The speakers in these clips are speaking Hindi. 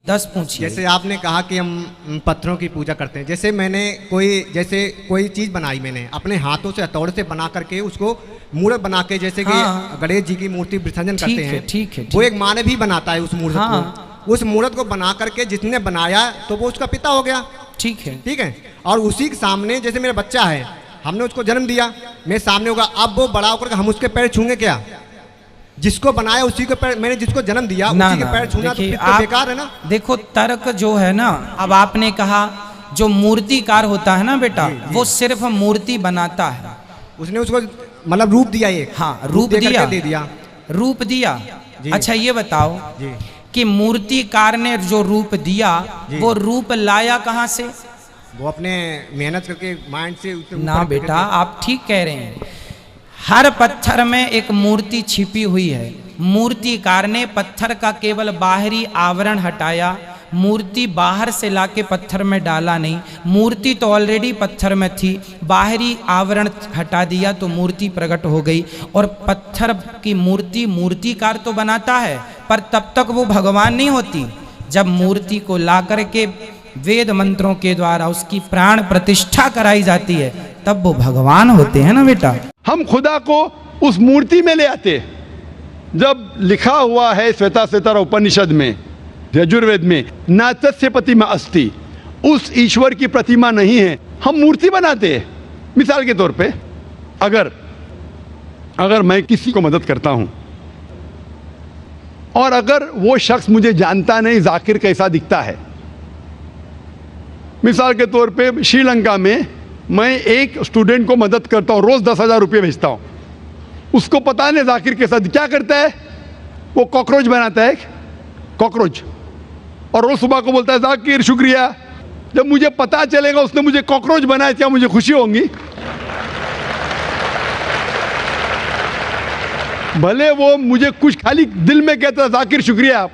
10 पूछिए। जैसे आपने कहा कि हम पत्थरों की पूजा करते हैं, जैसे मैंने कोई चीज़ बनाई, मैंने अपने हाथों से हथौड़े से बना करके उसको मूर्त बना के, जैसे कि हाँ। गणेश जी की मूर्ति विसर्जन करते हैं, ठीक है। वो एक मानव ही बनाता है उस मूर्त को। उस मूर्त को बना करके जिसने बनाया तो वो उसका पिता हो गया। ठीक है। और उसी के सामने जैसे मेरा बच्चा है, हमने उसको जन्म दिया, मेरे सामने होगा, अब वो बड़ा होकर हम उसके पैर छूंगे क्या? जिसको बनाया उसी के पैर, मैंने जिसको जन्म दिया उसी के पैर छूना तो बेकार है ना। देखो तर्क जो है ना, अब आपने कहा जो मूर्तिकार होता है ना बेटा, वो सिर्फ मूर्ति बनाता है, उसने उसको मतलब रूप दिया एक। हाँ, रूप दिया। अच्छा ये बताओ कि मूर्तिकार ने जो रूप दिया वो रूप लाया कहाँ से? वो अपने मेहनत करके माइंड से ना बेटा, आप ठीक कह रहे हैं। हर पत्थर में एक मूर्ति छिपी हुई है। मूर्तिकार ने पत्थर का केवल बाहरी आवरण हटाया, मूर्ति बाहर से लाके पत्थर में डाला नहीं। मूर्ति तो ऑलरेडी पत्थर में थी, बाहरी आवरण हटा दिया तो मूर्ति प्रकट हो गई। और पत्थर की मूर्ति मूर्तिकार तो बनाता है, पर तब तक वो भगवान नहीं होती। जब मूर्ति को ला करके वेद मंत्रों के द्वारा उसकी प्राण प्रतिष्ठा कराई जाती है, तब वो भगवान होते हैं ना बेटा। हम खुदा को उस मूर्ति में ले आते। जब लिखा हुआ है श्वेताश्वेतर उपनिषद में, यजुर्वेद में, न तस्य प्रतिमा अस्ति, उस ईश्वर की प्रतिमा नहीं है, हम मूर्ति बनाते हैं। मिसाल के तौर पे अगर मैं किसी को मदद करता हूं और अगर वो शख्स मुझे जानता नहीं जाकिर कैसा दिखता है, मिसाल के तौर पे श्रीलंका में मैं एक स्टूडेंट को मदद करता हूँ, रोज 10,000 रुपये भेजता हूँ, उसको पता नहीं जाकिर के साथ क्या करता है, वो कॉकरोच बनाता है, कॉकरोच, और रोज सुबह को बोलता है जाकिर शुक्रिया। जब मुझे पता चलेगा उसने मुझे कॉकरोच बनाया, क्या मुझे खुशी होगी? भले वो मुझे कुछ खाली दिल में कहता था जाकिर शुक्रिया,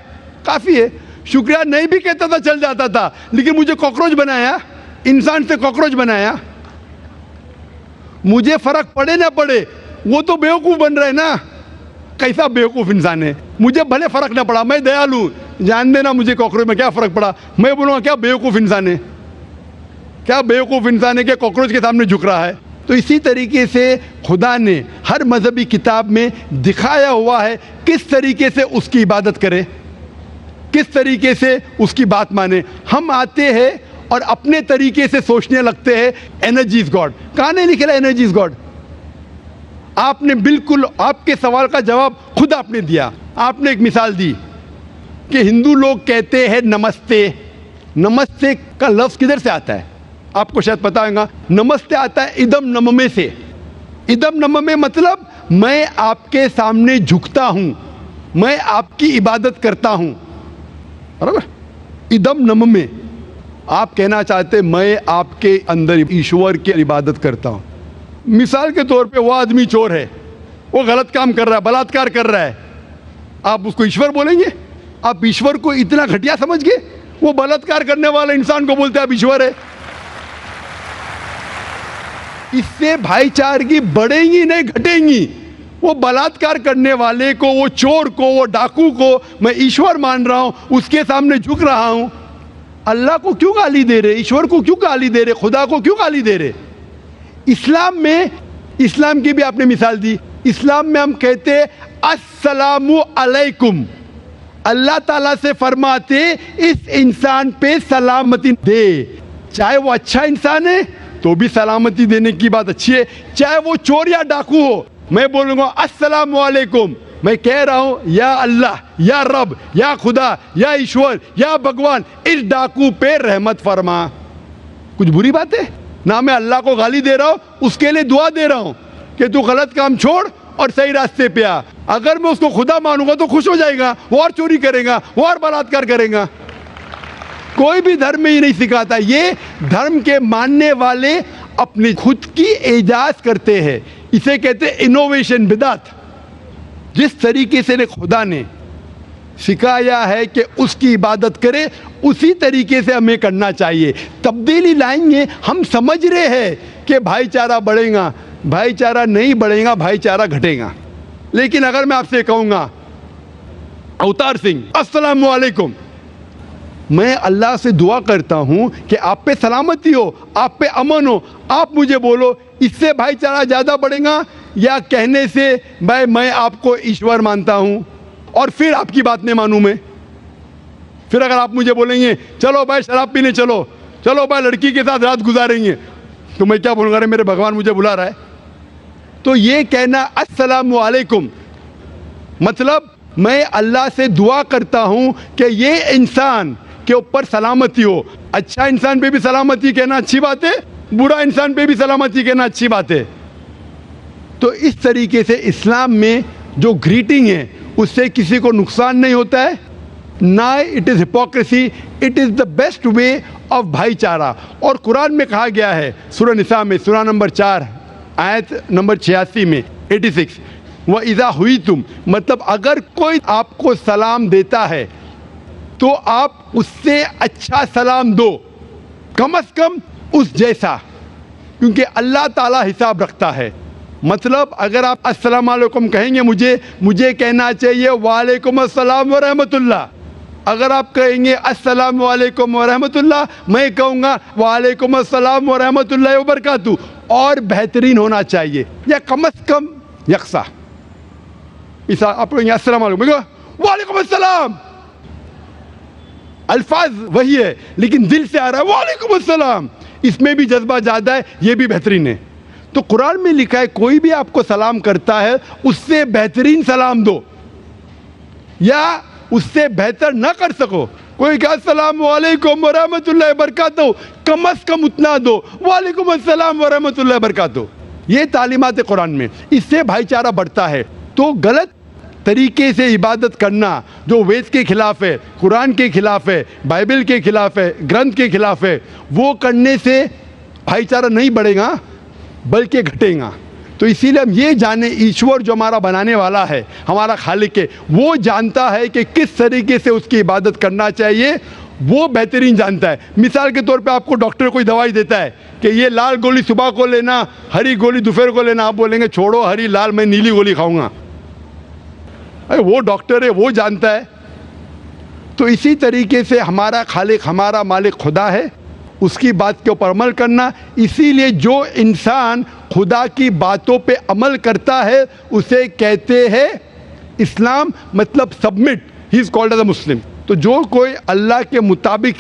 काफी है, शुक्रिया नहीं भी कहता था चल जाता था, लेकिन मुझे कॉकरोच बनाया, इंसान से कॉकरोच बनाया। मुझे फर्क पड़े ना पड़े, वो तो बेवकूफ बन रहा है ना। कैसा बेवकूफ इंसान है। मुझे भले फर्क ना पड़ा, मैं दयालु, जान देना मुझे कॉकरोच में क्या फर्क पड़ा, मैं बोलूँगा क्या बेवकूफ इंसान है, क्या बेवकूफ इंसान है कि कॉकरोच के सामने झुक रहा है। तो इसी तरीके से खुदा ने हर मजहबी किताब में दिखाया हुआ है किस तरीके से उसकी इबादत करे, किस तरीके से उसकी बात माने। हम आते हैं और अपने तरीके से सोचने लगते हैं एनर्जी इज गॉड। कहाँ नहीं लिखा एनर्जी इज गॉड? आपने बिल्कुल आपके सवाल का जवाब खुद आपने दिया। आपने एक मिसाल दी कि हिंदू लोग कहते हैं नमस्ते। नमस्ते का लफ्ज किधर से आता है? आपको शायद पता होगा। नमस्ते आता है इदम नममे से। इदम नममे मतलब मैं आपके सामने झुकता हूं, मैं आपकी इबादत करता हूं, बराबर। इदम नममे, आप कहना चाहते मैं आपके अंदर ईश्वर की इबादत करता हूं। मिसाल के तौर पे वो आदमी चोर है, वो गलत काम कर रहा है, बलात्कार कर रहा है, आप उसको ईश्वर बोलेंगे? आप ईश्वर को इतना घटिया समझ गए? वो बलात्कार करने वाले इंसान को बोलते आप ईश्वर है। इससे भाईचारगी बढ़ेगी नहीं घटेगी। वो बलात्कार करने वाले को, वो चोर को, वो डाकू को मैं ईश्वर मान रहा हूं, उसके सामने झुक रहा हूं। अल्लाह को क्यों गाली दे रहे? ईश्वर को क्यों गाली दे रहे? खुदा को क्यों गाली दे रहे? इस्लाम में, इस्लाम की भी आपने मिसाल दी, इस्लाम में हम कहते अस्सलामु अलैकुम। अल्लाह ताला से फरमाते इस इंसान पे सलामती दे। चाहे वो अच्छा इंसान है तो भी सलामती देने की बात अच्छी है, चाहे वो चोर या डाकू हो। मैं बोलूंगा अस्सलामु अलैकुम, मैं कह रहा हूं या अल्लाह, या रब, या खुदा, या ईश्वर, या भगवान, इस डाकू पे रहमत फरमा। कुछ बुरी बात है ना? मैं अल्लाह को गाली दे रहा हूं, उसके लिए दुआ दे रहा हूं कि तू गलत काम छोड़ और सही रास्ते पे आ। अगर मैं उसको खुदा मानूंगा तो खुश हो जाएगा, वो और चोरी करेगा, वो और बलात्कार करेगा। कोई भी धर्म में ही नहीं सिखाता। ये धर्म के मानने वाले अपनी खुद की इजाज़त करते हैं, इसे कहते हैं इनोवेशन, बिदात। जिस तरीके से खुदा ने सिखाया है कि उसकी इबादत करे, उसी तरीके से हमें करना चाहिए। तब्दीली लाएंगे। हम समझ रहे हैं कि भाईचारा बढ़ेगा, भाईचारा नहीं बढ़ेगा, भाईचारा घटेगा। लेकिन अगर मैं आपसे कहूँगा अवतार सिंह अस्सलामु अलैकुम, मैं अल्लाह से दुआ करता हूँ कि आप पे सलामती हो, आप पे अमन हो। आप मुझे बोलो इससे भाईचारा ज़्यादा बढ़ेगा या कहने से भाई मैं आपको ईश्वर मानता हूँ और फिर आपकी बात नहीं मानूँ मैं? फिर अगर आप मुझे बोलेंगे चलो भाई शराब पीने चलो, चलो भाई लड़की के साथ रात गुजारेंगे, तो मैं क्या बोलूँगा? अरे मेरे भगवान मुझे बुला रहा है। तो ये कहना अस्सलामु अलैकुम मतलब मैं अल्लाह से दुआ करता हूँ कि ये इंसान के ऊपर सलामती हो। अच्छा इंसान पे भी सलामती कहना अच्छी बात है, बुरा इंसान पे भी सलामती कहना अच्छी बात है। तो इस तरीके से इस्लाम में जो ग्रीटिंग है उससे किसी को नुकसान नहीं होता है, ना it is hypocrisy, it is the best way of भाईचारा। और कुरान में कहा गया है सूरह निसा में सूरह नंबर 4 आयत नंबर 86 में 86 वह इज़ा हुई तुम मतलब अगर कोई आपको सलाम देता है तो आप उससे अच्छा सलाम दो, कम से कम उस जैसा, क्योंकि अल्लाह ताला हिसाब रखता है। मतलब अगर आप अस्सलाम वालेकुम कहेंगे मुझे कहना चाहिए वालेकुम अस्सलाम व रहमतुल्लाह। अगर आप कहेंगे अस्सलाम वालेकुम व रहमतुल्लाह, मैं कहूँगा वालेकुम अस्सलाम व रहमतुल्लाहि व बरकातहू, और बेहतरीन होना चाहिए या कम से कम यकसा। इसा आप कहेंगे अस्सलाम वालेकुम, वालेकुम अस्सलाम, अल्फाज वही है लेकिन दिल से आ रहा है वालेकुम अस्सलाम, इसमें भी जज्बा ज़्यादा है, ये भी बेहतरीन है। तो कुरान में लिखा है कोई भी आपको सलाम करता है उससे बेहतरीन सलाम दो, या उससे बेहतर ना कर सको, कोई कहा अस्सलाम वालेकुम व रहमतुल्लाहि व बरकातहू, कम से कम उतना दो वालेकुम अस्सलाम व रहमतुल्लाहि व बरकातहू। ये तालीमात है कुरान में, इससे भाईचारा बढ़ता है। तो गलत तरीके से इबादत करना जो वेद के खिलाफ है, कुरान के खिलाफ है, बाइबल के खिलाफ है, ग्रंथ के खिलाफ है, वो करने से भाईचारा नहीं बढ़ेगा बल्कि घटेगा। तो इसीलिए हम ये जाने ईश्वर जो हमारा बनाने वाला है, हमारा खालिक है, वो जानता है कि किस तरीके से उसकी इबादत करना चाहिए, वो बेहतरीन जानता है। मिसाल के तौर पे आपको डॉक्टर कोई दवाई देता है कि ये लाल गोली सुबह को लेना, हरी गोली दोपहर को लेना, आप बोलेंगे छोड़ो हरी लाल, मैं नीली गोली खाऊंगा। अरे वो डॉक्टर है, वो जानता है। तो इसी तरीके से हमारा खालिक, हमारा मालिक खुदा है, उसकी बात के ऊपर अमल करना। इसीलिए जो इंसान खुदा की बातों पे अमल करता है उसे कहते हैं इस्लाम, मतलब submit, he is called as a Muslim. तो जो कोई अल्लाह के मुताबिक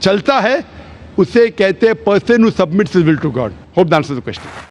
चलता है उसे कहते हैं person who submits his will to God. Hope that answers the question.